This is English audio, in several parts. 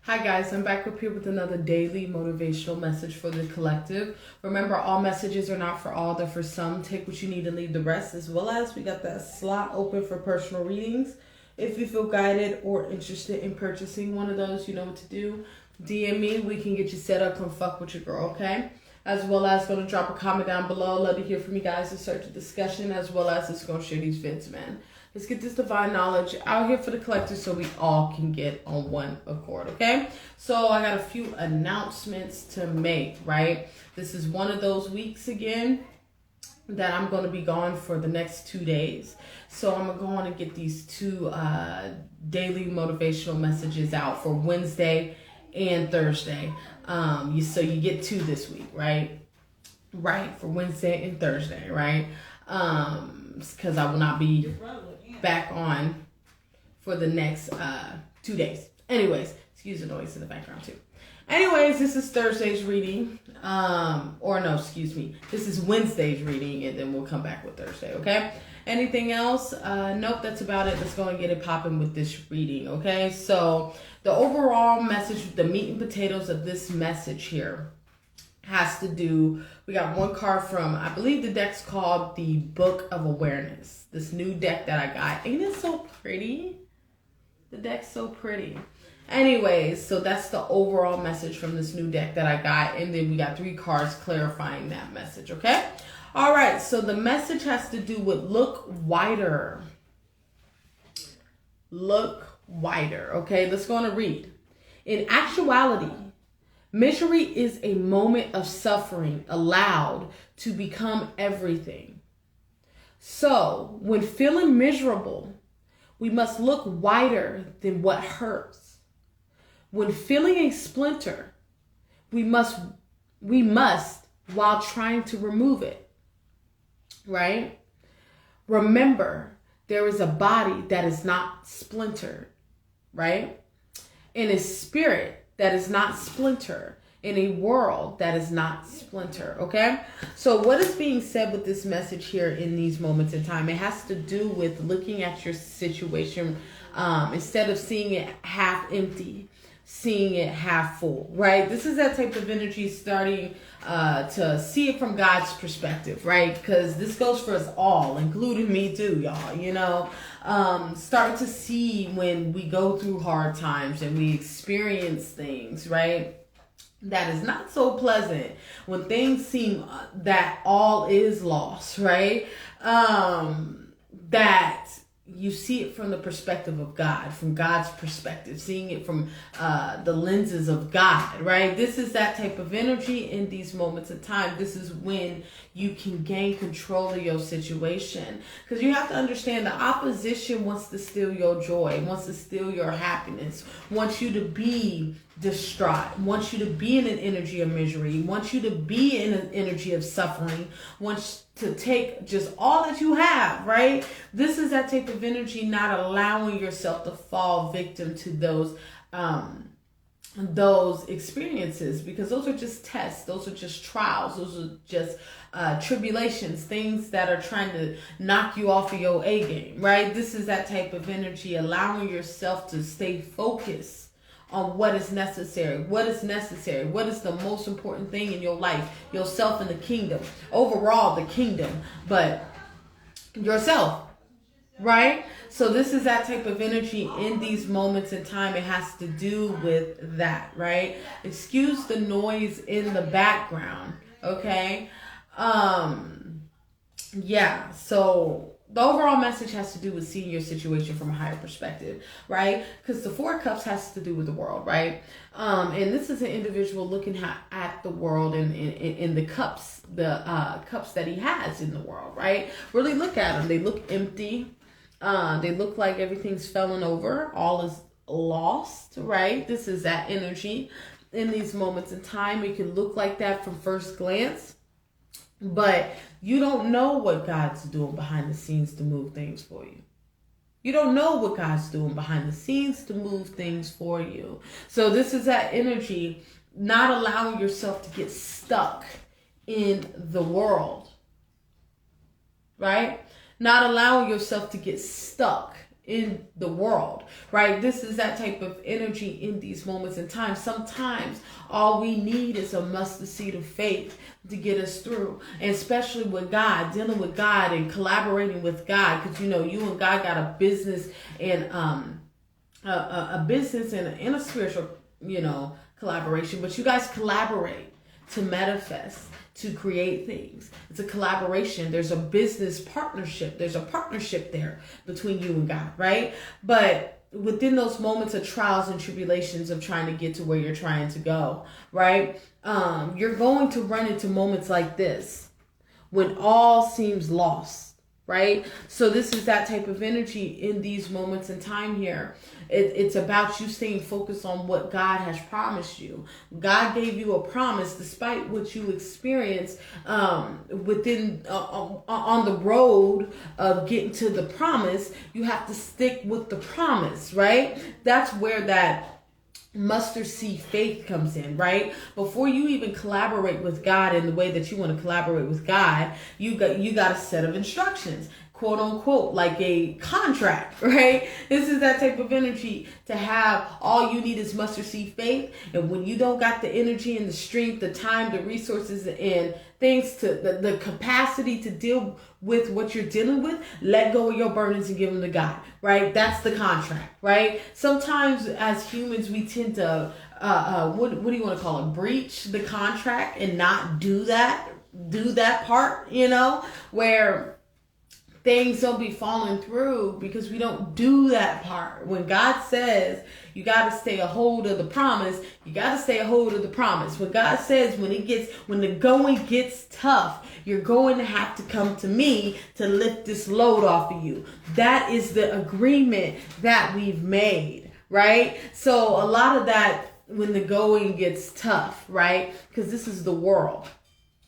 Hi guys, I'm back up here with another daily motivational message for the collective. Remember, all messages are not for all, they're for some. Take what you need and leave the rest, as well as we got that slot open for personal readings. If you feel guided or interested in purchasing one of those, you know what to do. DM me, we can get you set up, come fuck with your girl, okay? As well as going to drop a comment down below. Love to hear from you guys and start the discussion, as well as it's going to share these vids, man. Let's get this divine knowledge out here for the collective so we all can get on one accord, okay? So I got a few announcements to make, right? This is one of those weeks again that I'm going to be gone for the next 2 days. So I'm going to go on and get these two daily motivational messages out for Wednesday and Thursday. So you get two this week, right? Right, for Wednesday and Thursday, right? Because I will not be back on for the next 2 days. Anyways, excuse the noise in the background too. Anyways, this is Thursday's reading. This is Wednesday's reading, and then we'll come back with Thursday, okay? Anything else? Nope, that's about it. Let's go and get it popping with this reading, okay? So the overall message, the meat and potatoes of this message here has to do, we got one card from, I believe the deck's called the Book of Awareness. This new deck that I got. Ain't it so pretty? The deck's so pretty. Anyways, so that's the overall message from this new deck that I got. And then we got 3 cards clarifying that message, okay? All right, so the message has to do with look wider. Look wider, okay? Let's go on and read. In actuality, misery is a moment of suffering allowed to become everything. So, when feeling miserable, we must look wider than what hurts. When feeling a splinter, we must while trying to remove it. Right? Remember, there is a body that is not splintered, right? And a spirit that is not splintered, in a world that is not splinter, okay? So what is being said with this message here in these moments in time? It has to do with looking at your situation instead of seeing it half empty, seeing it half full, right? This is that type of energy starting to see it from God's perspective, right? Because this goes for us all, including me too, y'all, you know? Start to see when we go through hard times and we experience things, right? That is not so pleasant, when things seem that all is lost, right? That you see it from the perspective of God, from God's perspective, seeing it from the lenses of God, right? This is that type of energy in these moments of time. This is when you can gain control of your situation. Because you have to understand, the opposition wants to steal your joy, wants to steal your happiness, wants you to be distraught, wants you to be in an energy of misery, wants you to be in an energy of suffering, wants to take just all that you have, right? This is that type of energy, not allowing yourself to fall victim to those experiences, because those are just tests, those are just trials, those are just tribulations, things that are trying to knock you off of your A game, right? This is that type of energy, allowing yourself to stay focused on what is necessary, what is the most important thing in your life, yourself and the kingdom, overall the kingdom, but yourself, right? So this is that type of energy in these moments in time. It has to do with that, right? Excuse the noise in the background, okay? Yeah, so the overall message has to do with seeing your situation from a higher perspective, right? Because the 4 cups has to do with the world, right? And this is an individual looking at the world and in the cups, cups that he has in the world, right? Really look at them. They look empty. They look like everything's fallen over. All is lost, right? This is that energy in these moments in time. It can look like that from first glance, but you don't know what God's doing behind the scenes to move things for you. You don't know what God's doing behind the scenes to move things for you. So this is that energy, not allowing yourself to get stuck in the world, right? Not allowing yourself to get stuck in the world, right? This is that type of energy in these moments in time. Sometimes all we need is a mustard seed of faith to get us through, and especially with God, dealing with God and collaborating with God, because you and God got a business and a business and a spiritual collaboration, but you guys collaborate to manifest, to create things. It's a collaboration. There's a business partnership. There's a partnership there between you and God, right? But within those moments of trials and tribulations of trying to get to where you're trying to go, right? You're going to run into moments like this when all seems lost, right? So this is that type of energy in these moments in time here. It's about you staying focused on what God has promised you. God gave you a promise despite what you experience within on the road of getting to the promise. You have to stick with the promise, right? That's where that mustard seed faith comes in, right? Before you even collaborate with God in the way that you want to collaborate with God, you got a set of instructions, quote unquote, like a contract, right? This is that type of energy to have. All you need is mustard seed faith. And when you don't got the energy and the strength, the time, the resources, and things to the capacity to deal with what you're dealing with, let go of your burdens and give them to God, right? That's the contract, right? Sometimes as humans, we tend to, what do you want to call it? Breach the contract and not do that part, where things don't be falling through because we don't do that part. When God says you got to stay a hold of the promise, you got to stay a hold of the promise. When God says when the going gets tough, you're going to have to come to me to lift this load off of you. That is the agreement that we've made, right? So a lot of that when the going gets tough, right? Because this is the world.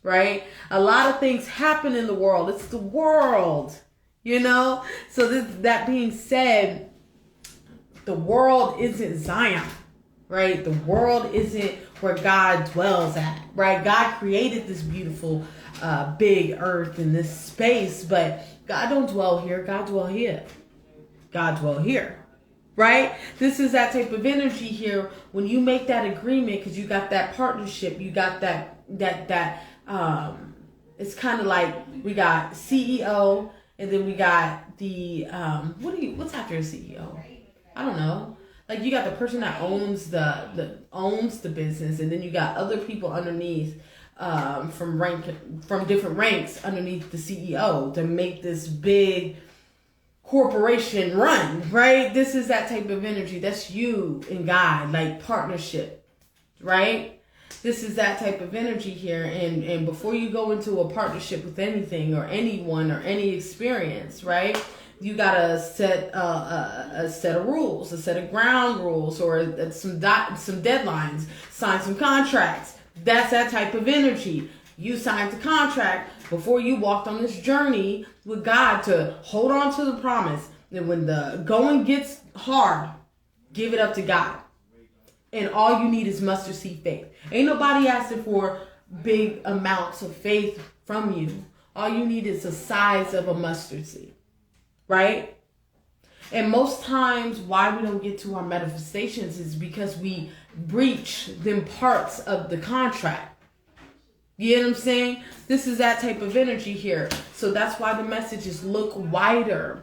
Right? A lot of things happen in the world. It's the world, So that being said, the world isn't Zion, right? The world isn't where God dwells at, right? God created this beautiful, big earth in this space, but God don't dwell here. God dwell here. God dwell here. Right? This is that type of energy here. When you make that agreement, because you got that partnership, you got that it's kind of like we got CEO, and then we got the what's after a CEO? I don't know. Like you got the person that owns the business, and then you got other people underneath from different ranks underneath the CEO to make this big corporation run, right? This is that type of energy. That's you and God, like partnership, right? This is that type of energy here. And before you go into a partnership with anything or anyone or any experience, right? You got to set a set of rules, a set of ground rules, or some deadlines, sign some contracts. That's that type of energy. You signed the contract before you walked on this journey with God to hold on to the promise. And when the going gets hard, give it up to God. And all you need is mustard seed faith. Ain't nobody asking for big amounts of faith from you. All you need is the size of a mustard seed. Right? And most times why we don't get to our manifestations is because we breach them parts of the contract. You know what I'm saying? This is that type of energy here. So that's why the message is look wider.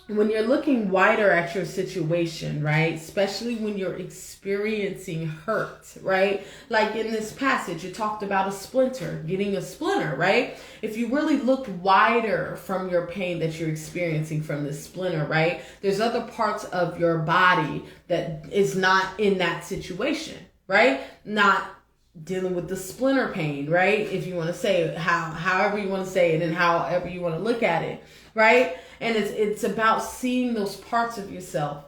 When you're looking wider at your situation, right? Especially when you're experiencing hurt, right? Like in this passage, it talked about a splinter, getting a splinter, right? If you really look wider from your pain that you're experiencing from this splinter, right? There's other parts of your body that is not in that situation, right? Not dealing with the splinter pain, right? If you want to say it, however you want to say it and however you want to look at it, right? And it's about seeing those parts of yourself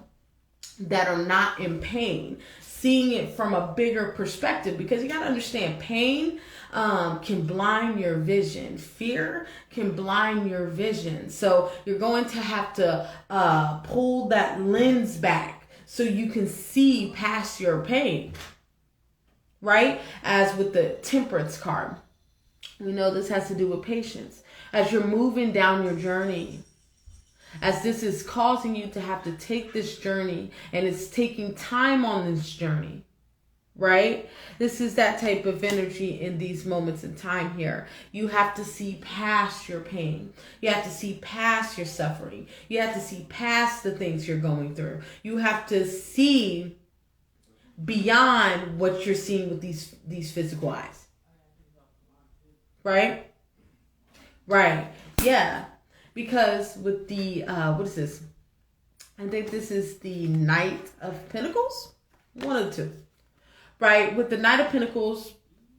that are not in pain, seeing it from a bigger perspective, because you got to understand pain can blind your vision. Fear can blind your vision. So you're going to have to pull that lens back so you can see past your pain. Right? As with the temperance card. We know this has to do with patience. As you're moving down your journey, as this is causing you to have to take this journey, and it's taking time on this journey, right? This is that type of energy in these moments in time here. You have to see past your pain. You have to see past your suffering. You have to see past the things you're going through. You have to see beyond what you're seeing with these physical eyes. Right? Right. Yeah. Because with the, what is this? I think this is the Knight of Pentacles. One of the two. Right? With the Knight of Pentacles,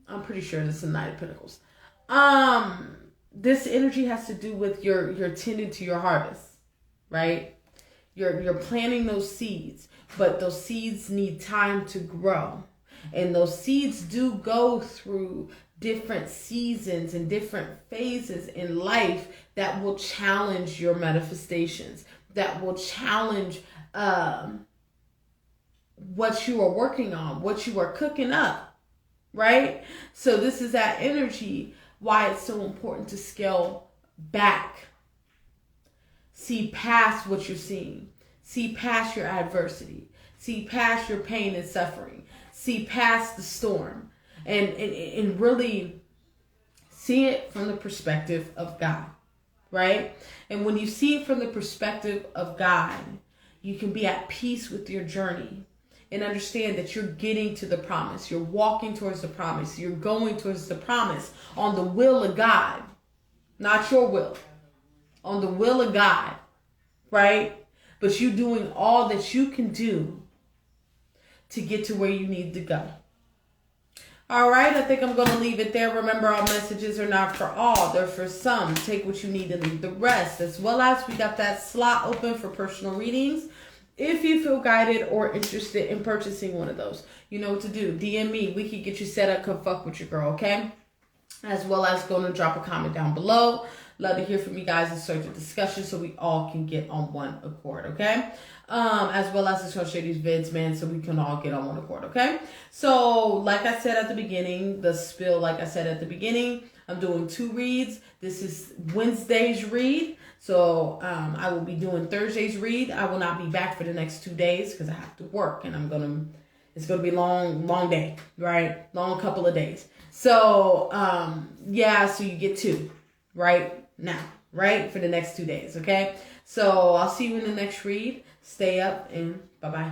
I'm pretty sure this is the Knight of Pentacles. This energy has to do with your tending to your harvest. Right? You're planting those seeds, but those seeds need time to grow. And those seeds do go through different seasons and different phases in life that will challenge your manifestations, that will challenge what you are working on, what you are cooking up, right? So this is that energy, why it's so important to scale back. See past what you're seeing. See past your adversity. See past your pain and suffering. See past the storm. And really see it from the perspective of God, right? And when you see it from the perspective of God, you can be at peace with your journey and understand that you're getting to the promise. You're walking towards the promise. You're going towards the promise on the will of God, not your will, on the will of God, right? But you doing all that you can do to get to where you need to go. All right, I think I'm going to leave it there. Remember, our messages are not for all. They're for some. Take what you need and leave the rest. As well as we got that slot open for personal readings. If you feel guided or interested in purchasing one of those, you know what to do. DM me. We can get you set up. Come fuck with your girl, okay? As well as going to drop a comment down below. Love to hear from you guys and start the discussion so we all can get on one accord, okay? As well as to share these vids, man, so we can all get on one accord, okay? So, like I said at the beginning, I'm doing 2 reads. This is Wednesday's read. So, I will be doing Thursday's read. I will not be back for the next 2 days because I have to work, and it's going to be a long day, right? Long couple of days. So, so you get 2 right now, right? For the next 2 days, okay? So, I'll see you in the next read. Stay up and bye-bye.